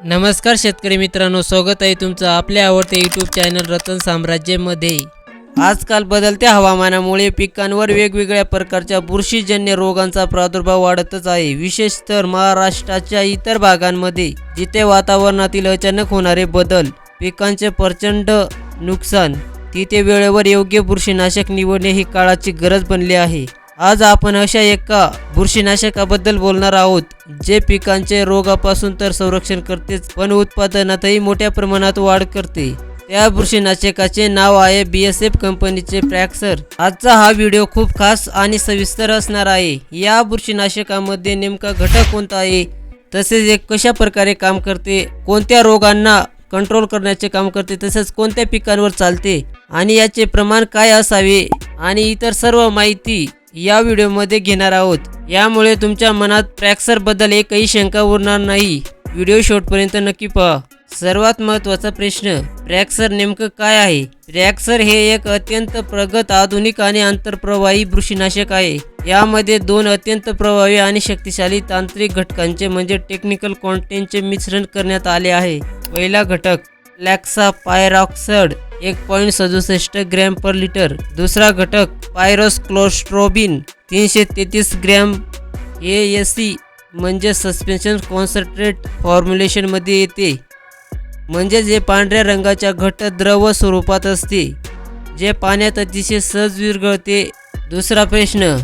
नमस्कार शेतकरी मित्रांनो, स्वागत आहे तुमचं आपल्या आवडत्या यूट्यूब चॅनल रतन साम्राज्यमध्ये। आजकाल बदलत्या हवामानामुळे पिकांवर वेगवेगळ्या प्रकारच्या बुरशीजन्य रोगांचा प्रादुर्भाव वाढतच आहे। विशेषतः महाराष्ट्राच्या इतर भागांमध्ये जिथे वातावरणातील अचानक होणारे बदल पिकांचे प्रचंड नुकसान, तिथे वेळेवर योग्य बुरशीनाशक निवडणे ही काळाची गरज बनली आहे। आज आपण अशा एका बुरशीनाशकाबद्दल बोलणार आहोत जे पिकांचे रोगापासून तर संरक्षण करतेच पण उत्पादनातही मोठ्या प्रमाणात वाढ करते। त्या बुरशीनाशकाचे नाव आहे BSF कंपनीचे प्रॅक्सर। आजचा हा व्हिडिओ खूप खास आणि सविस्तर असणार आहे। या बुरशीनाशकामध्ये नेमका घटक कोणता आहे, तसेच एक कशा प्रकारे काम करते, कोणत्या रोगांना कंट्रोल करण्याचे काम करते, तसेच कोणत्या पिकांवर चालते आणि याचे प्रमाण काय असावे आणि इतर सर्व माहिती या व्हिडिओमध्ये घेणार आहोत। यामुळे तुमच्या मनात प्रॅक्सर बद्दल एकही शंका उरणार नाही। व्हिडिओ शेवटपर्यंत नक्की पहा। सर्वात महत्त्वाचा प्रश्न, प्रॅक्सर नेमकं काय आहे? प्रॅक्सर हे एक अत्यंत प्रगत, आधुनिक आणि आंतरप्रवाही बुरशीनाशक आहे। यामध्ये दोन अत्यंत प्रभावी आणि शक्तिशाली तांत्रिक घटकांचे म्हणजे टेक्निकल कॉन्टेंटचे मिश्रण करण्यात आले आहे। पहिला घटक फ्लॅक्सापायरॉक्साइड 1.67 ग्रॅम पर लिटर। दुसरा घटक पायरोक्लोस्ट्रोबिन 333 ग्रॅम। हे SC म्हणजे सस्पेन्शन कॉन्सन्ट्रेट फॉर्म्युलेशनमध्ये येते, म्हणजे जे पांढऱ्या रंगाच्या घट्ट द्रव स्वरूपात असते, जे पाण्यात अतिशय सहज विरघळते। दुसरा प्रश्न,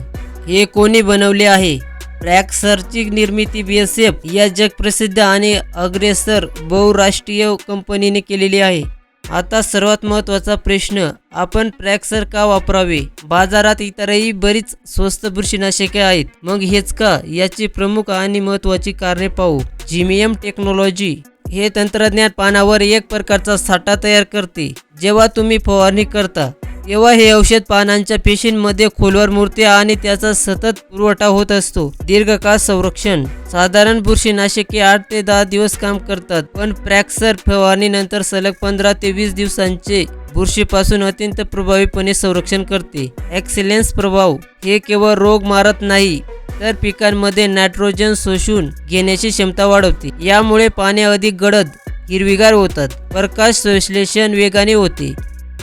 हे कोणी बनवले आहे? प्रॅक्सरची निर्मिती BSF या जगप्रसिद्ध आणि अग्रेसर बहुराष्ट्रीय कंपनीने केलेली आहे। आता सर्वात महत्त्वाचा प्रश्न, आपण प्रॅक्सर का वापरावे? बाजारात इतरही बरीच स्वस्त बुरशीनाशके आहेत, मग हेच का? याची प्रमुख आणि महत्त्वाची कारणे पाहू। जीएम टेक्नॉलॉजी हे तंत्रज्ञान पानावर एक प्रकारचा साठा तयार करते। जेव्हा तुम्ही फवारणी करता तेव्हा हे औषध पानांच्या पेशींमध्ये खोलवर मुरते आणि त्याचा सतत पुरवठा होत असतो। दीर्घकाळ संरक्षण, साधारण बुरशीनाशके 8 ते 10 दिवस काम करतात, पण प्रॅक्सर फवारणीनंतर सलग 15 ते 20 दिवसांचे बुरशीपासून अत्यंत प्रभावीपणे संरक्षण करते। एक्सेलेन्स प्रभाव, हे केवळ रोग मारत नाही तर पिकांमध्ये नायट्रोजन शोषून घेण्याची क्षमता वाढवते। यामुळे पाने अधिक गडद, हिरवीगार होतात, प्रकाश संश्लेषण वेगाने होते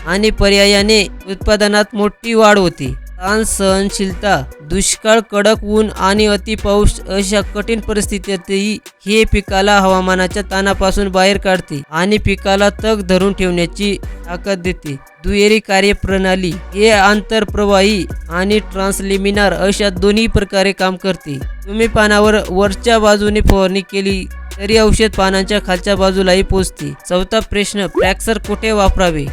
आणि पर्यायाने उत्पादनात मोठी वाढ होते। ताण सहनशीलता, दुष्काळ, कडक ऊन आणि अतिपाऊस अशा कठीण परिस्थितीतही हे पिकाला हवामानाच्या ताणापासून बाहेर काढते आणि पिकाला तग धरून ठेवण्याची ताकद देते। दुहेरी कार्यप्रणाली, हे आंतरप्रवाही आणि ट्रान्सलेमिनार अशा दोन्ही प्रकारे काम करते। तुम्ही पानावर वरच्या बाजूने फवारणी केली तरी औषध पानांच्या खालच्या बाजूलाही पोहोचते। चौथा प्रश्न, प्रॅक्सर कुठे वापरावे,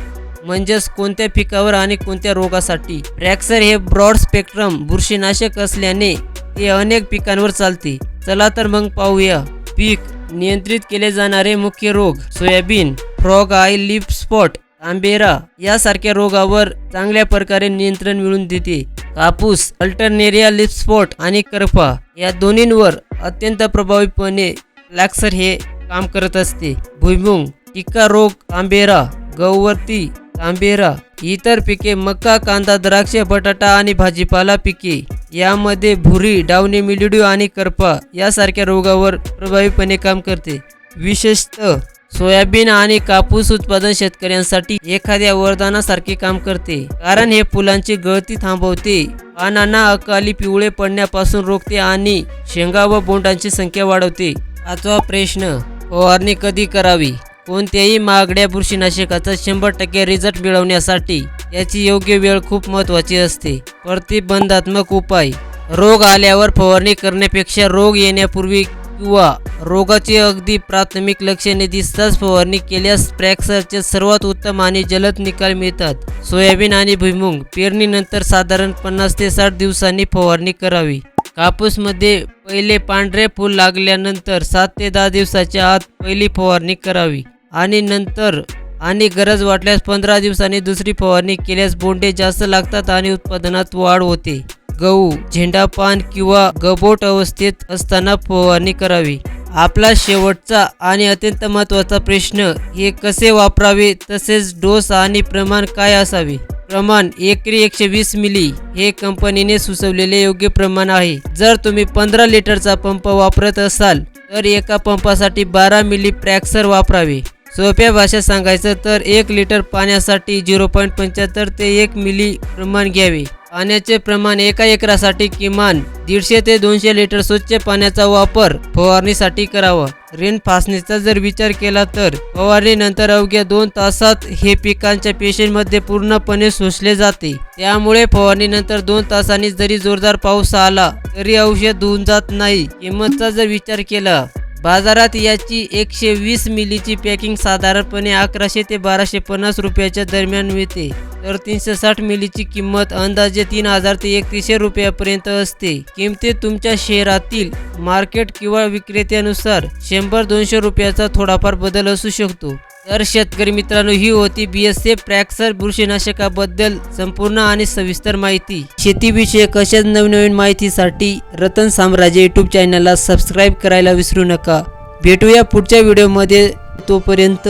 म्हणजेच कोणत्या पिकावर आणि कोणत्या रोगासाठी? प्रॅक्सर हे ब्रॉड स्पेक्ट्रम बुरशीनाशक असल्याने ते अनेक पिकांवर चालते। चला तर मग पाहूया। पीक नियंत्रित केले जाणारे मुख्य रोग, soybean, frog I leaf spot, तांबेरा यासारख्या रोगावर चांगल्या प्रकारे नियंत्रण मिळवून देते। कापूस, अल्टरनेरिया लीफ स्पॉट आणि करपा या दोन्हींवर अत्यंत प्रभावीपणे प्रॅक्सर हे काम करत असते। भुईमुग, टिक्का रोग, तांबेरा, गौवर्ती, तांबेरा, इतर पिके मका, कांदा, द्राक्ष, बटाटा आणि भाजीपाला पिके यामध्ये भुरी, डावणी मिल्ड्यू आणि करपा यासारख्या रोगावर प्रभावीपणे काम करते। विशेषतः सोयाबीन आणि कापूस उत्पादन शेतकऱ्यांसाठी एखाद्या वरदानासारखे काम करते, कारण हे फुलांची गळती थांबवते, पानांना अकाली पिवळे पडण्यापासून रोखते आणि शेंगा व बोंडांची संख्या वाढवते। पाचवा प्रश्न, फवारणी कधी करावी? कोणत्याही महागड्या बुरशीनाशकाचा 100% रिझल्ट मिळवण्यासाठी त्याची योग्य वेळ खूप महत्त्वाची असते। प्रतिबंधात्मक उपाय, रोग आल्यावर फवारणी करण्यापेक्षा रोग येण्यापूर्वी किंवा रोगाची अगदी प्राथमिक लक्षणे दिसताच फवारणी केल्यास प्रॅक्सरचे सर्वात उत्तम आणि जलद निकाल मिळतात। सोयाबीन आणि भुईमुग, पेरणीनंतर साधारण 50 ते 60 दिवसांनी फवारणी करावी। कापूसमध्ये पहिले पांढरे फूल लागल्यानंतर 7 ते 10 दिवसाच्या आत पहिली फवारणी करावी आणि नंतर आणि गरज वाटल्यास 15 दिवसांनी दुसरी फवारणी केल्यास बोंडे जास्त लागतात आणि उत्पादनात वाढ होते। गहू, झेंडापान किंवा गबोट अवस्थेत असताना फवारणी करावी। आपला शेवटचा आणि अत्यंत महत्त्वाचा प्रश्न, हे कसे वापरावे तसेच डोस आणि प्रमाण काय असावे? प्रमाण एकरी 120 मिली हे कंपनीने सुचवलेले योग्य प्रमाण आहे। जर तुम्ही 15 लिटरचा पंप वापरत असाल तर एका पंपासाठी 12 मिली प्रॅक्सर वापरावे. सोप्या भाषेत सांगायचं तर 1 लिटर पाण्यासाठी 0.75 ते 1 मिली प्रमाण घ्यावे. पाण्याचे प्रमाण एका एकरासाठी किमान 150 ते 200 लिटर स्वच्छ पाण्याचा वापर फवारणीसाठी करावा. रेन फासणीचा जर विचार केला तर फवारणीनंतर अवघ्या 2 तासात हे पिकांच्या पेशींमध्ये पूर्णपणे शोषले जाते. त्यामुळे फवारणीनंतर 2 तासांनी जरी जोरदार पाऊस आला तरी औषध धुवून जात नाही. किंमतचा जर विचार केला बाजारात याची 120 मिलीची पॅकिंग साधारणपणे 1100 ते 1250 रुपयाच्या दरम्यान मिळते. तर 360 मिलीची किंमत अंदाजे 3000 ते 3100 रुपयापर्यंत असते. किमतीत तुमच्या शहरातील मार्केट किंवा विक्रेत्यानुसार 100-200 रुपयाचा थोडाफार बदल असू शकतो. तर शेतकरी मित्रांनो, ही होती BSF प्रॅक्सर बुरशीनाशकाबद्दल संपूर्ण आणि सविस्तर माहिती. शेतीविषयक अशाच नवनवीन माहितीसाठी रतन साम्राज्य यूट्यूब चॅनलला सबस्क्राईब करायला विसरू नका. भेटूया पुढच्या व्हिडिओमध्ये. तोपर्यंत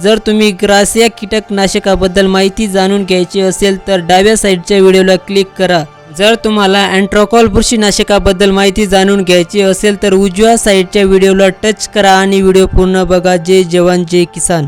जर तुम्ही ग्रास या कीटकनाशकाबद्दल माहिती जाणून घ्यायची असेल तर डाव्या साईडच्या व्हिडिओला क्लिक करा. जर तुम्हाला अँट्राकॉल बुरशीनाशकाबद्दल माहिती जाणून घ्यायची असेल तर उजव्या साईडच्या व्हिडिओला टच करा आणि व्हिडिओ पूर्ण बघा. जय जवान जय किसान.